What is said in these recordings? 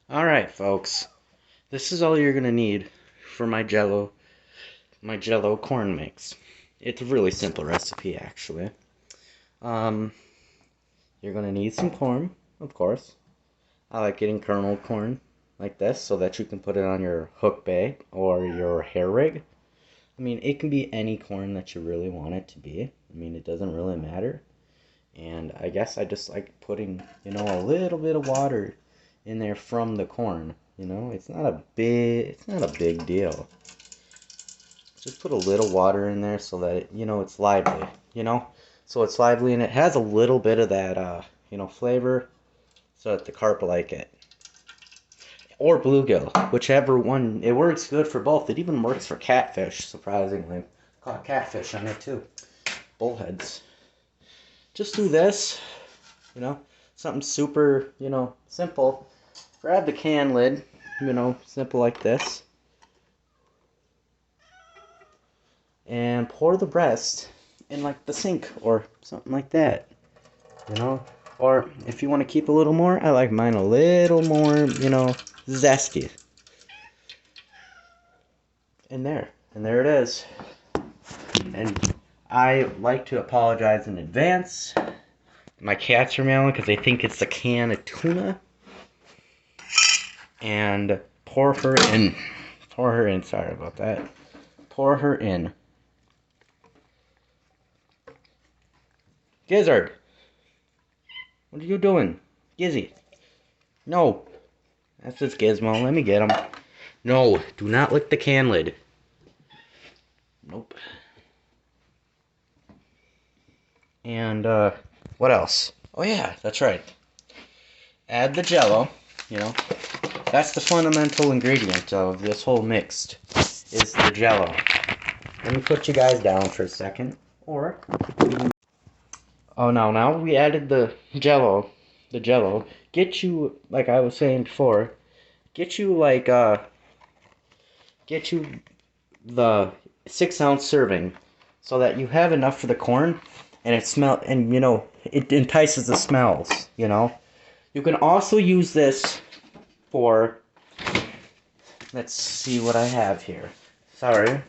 Alright, folks. This is all you're gonna need for my jello corn mix. It's a really simple recipe, actually. Um, you're gonna need some corn, of course. I like getting kernel corn like this so that you can put it on your hook bag or your hair rig. I mean, it can be any corn that you really want it to be. I mean, it doesn't really matter. And I guess I just like putting, a little bit of water in there from the corn. It's not a big deal. Just put a little water in there so that it's lively, so it's lively and it has a little bit of that flavor so that the carp like it. Or bluegill, whichever one. It works good for both. It even works for catfish, surprisingly. Caught catfish on it too. Bullheads. Just do this, something super, simple. Grab the can lid, simple like this. And pour the rest in like the sink or something like that, Or if you want to keep a little more, I like mine a little more, zesty. And there it is. And I like to apologize in advance. My cats are meowing because they think it's a can of tuna. And pour her in. Sorry about that. Pour her in. Gizzard. What are you doing? Gizzy. No. That's just Gizmo. Let me get him. No. Do not lick the can lid. Nope. And, what else? Oh yeah, that's right. Add the jello, That's the fundamental ingredient of this whole mix, is the jello. Let me put you guys down for a second. Oh, now we added the jello. Get you, like I was saying before, get you the 6-ounce serving so that you have enough for the corn and it entices the smells, You can also use this for, let's see what I have here. Sorry.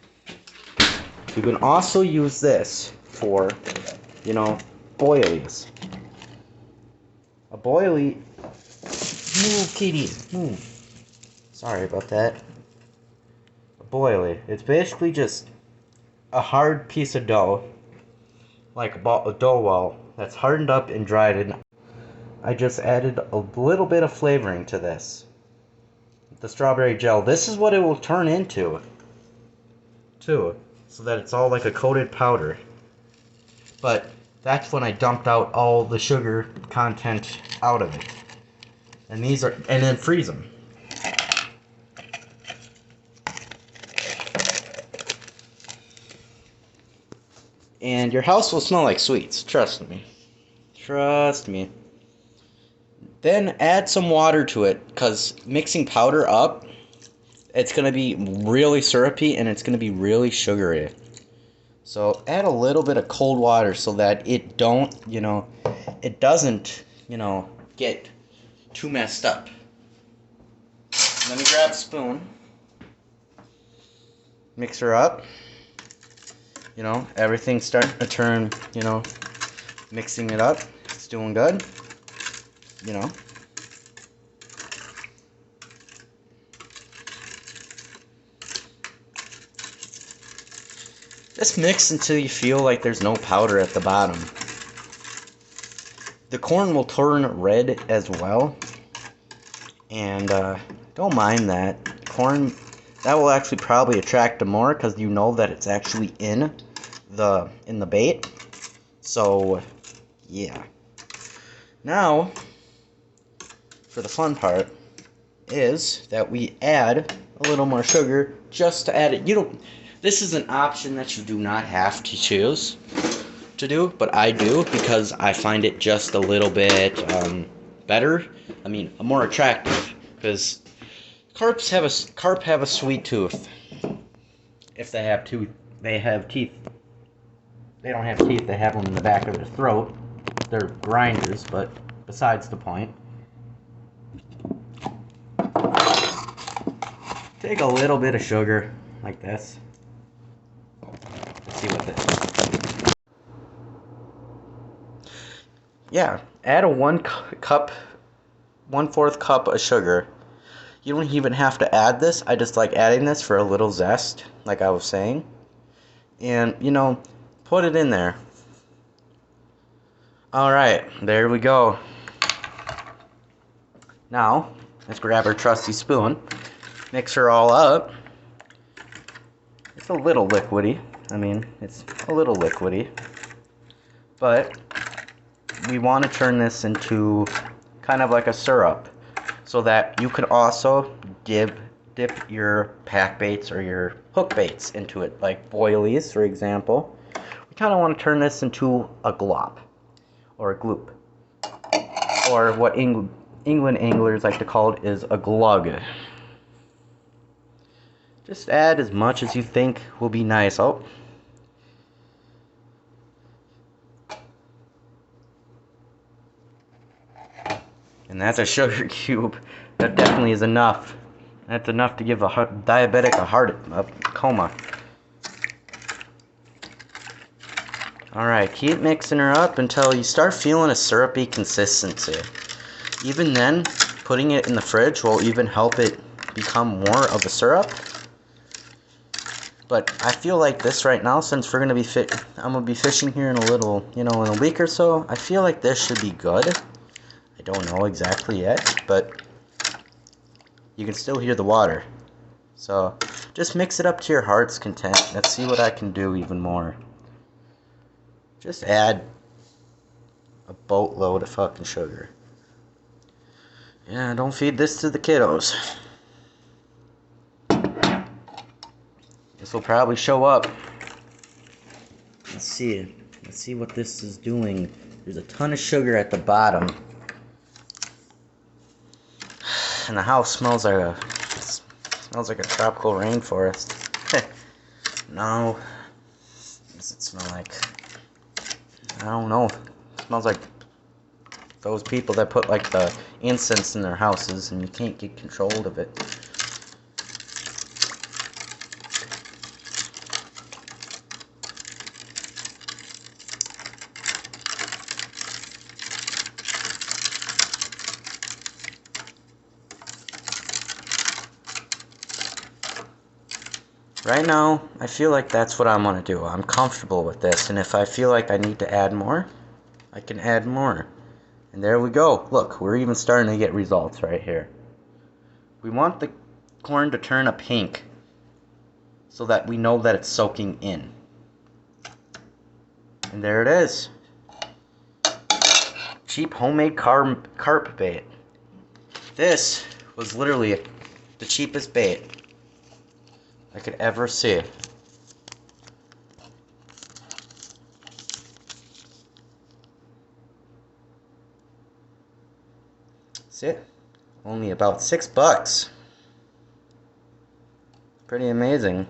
You can also use this for, boilies. A boilie. Move, kitty, move. Sorry about that. A boilie. It's basically just a hard piece of dough, like a dough ball that's hardened up and dried, and I just added a little bit of flavoring to this. The strawberry gel. This is what it will turn into, too, so that it's all like a coated powder. But that's when I dumped out all the sugar content out of it. And then freeze them. And your house will smell like sweets, trust me. Trust me. Then add some water to it, because mixing powder up, it's going to be really syrupy and it's going to be really sugary. So add a little bit of cold water so that it doesn't, get too messed up. Let me grab a spoon. Mix her up. Everything's starting to turn, mixing it up. It's doing good. Just mix until you feel like there's no powder at the bottom. The corn will turn red as well. And don't mind that. Corn, that will actually probably attract them more because you know that it's actually in the bait. So, yeah. Now, for the fun part, is that we add a little more sugar just to add it. This is an option that you do not have to choose to do, but I do because I find it just a little bit better. I mean, more attractive, because carp have a sweet tooth. If they have teeth, they have teeth. They don't have teeth. They have them in the back of their throat. They're grinders, but besides the point. Take a little bit of sugar, like this. Let's see what this. Yeah, add a 1/4 cup of sugar. You don't even have to add this. I just like adding this for a little zest, like I was saying. And, put it in there. Alright, there we go. Now, let's grab our trusty spoon. Mix her all up. It's a little liquidy. It's a little liquidy. But we want to turn this into kind of like a syrup, so that you could also dip your pack baits or your hook baits into it, like boilies, for example. We kind of want to turn this into a glop or a gloop, or what England anglers like to call it is a glug. Just add as much as you think will be nice. Oh. And that's a sugar cube. That definitely is enough. That's enough to give a diabetic a coma. Alright, keep mixing her up until you start feeling a syrupy consistency. Even then, putting it in the fridge will even help it become more of a syrup. But I feel like this right now, since we're gonna be I'm gonna be fishing here in a little, in a week or so. I feel like this should be good. I don't know exactly yet, but you can still hear the water. So just mix it up to your heart's content. Let's see what I can do even more. Just add a boatload of fucking sugar. Yeah, don't feed this to the kiddos. This will probably show up. Let's see. Let's see what this is doing. There's a ton of sugar at the bottom. And the house smells like a tropical rainforest. No. What does it smell like? I don't know. It smells like those people that put like the incense in their houses and you can't get control of it. Right now, I feel like that's what I'm going to do. I'm comfortable with this, and if I feel like I need to add more, I can add more. And there we go. Look, we're even starting to get results right here. We want the corn to turn a pink so that we know that it's soaking in. And there it is. Cheap homemade carp bait. This was literally the cheapest bait I could ever see. See? Only about $6. Pretty amazing.